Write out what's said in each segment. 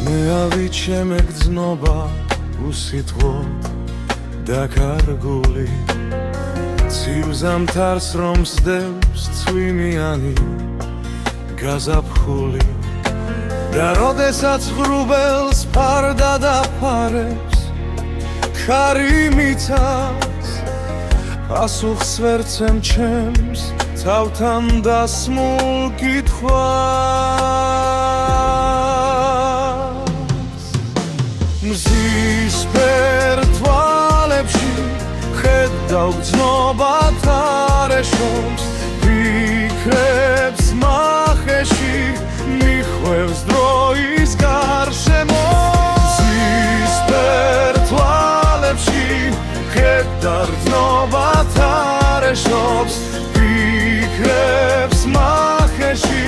მეავიჩე მეგრძნობა უსიტყვოდ დაკარგული ცივზამთარს რომ სდევს ცვიმიანი გაზაფხული და როდესაც ღრუბელს ფარდა დაფარებს ქარი მიცავს პასუხს ვერცემ ჩემს თავთან დასმულ კითხვას მზის ფერ თვალებში ხედავ გრძნობათ არეშობს ფიქრებს მახეში მიხვევს დროის გარშემო მზის ფერ თვალებში ხედავ გრძნობათ არეშობს ფიქრებს მახეში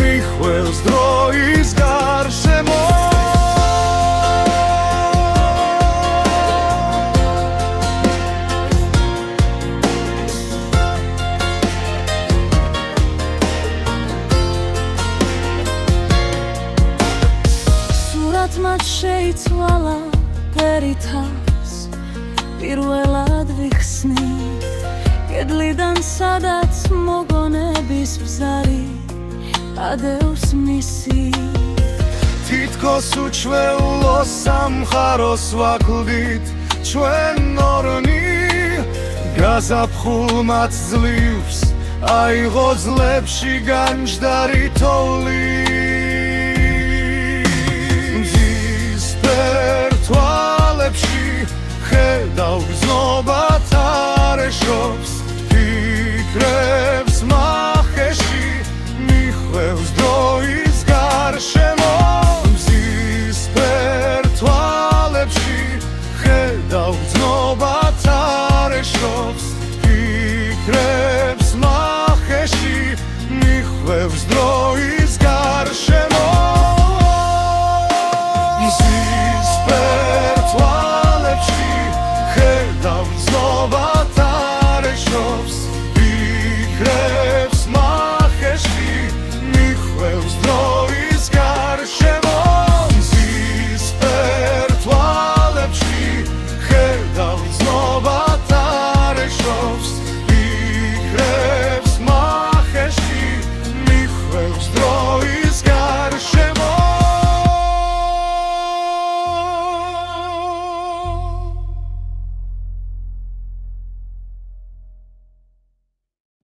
მიხვევს დროის გარშემო სურათმაც შეიცვალა ფერითავს პირველად ვიხსნი კედლიდან სადაც მოგონების ბზარი ადევს მისი თითქოს უჩვეულო სამხაროს ვაკლდით ჩვენ ორნი გაზაფხულმაც ძლივს აიღო ძლებში განჯდარი თოვლი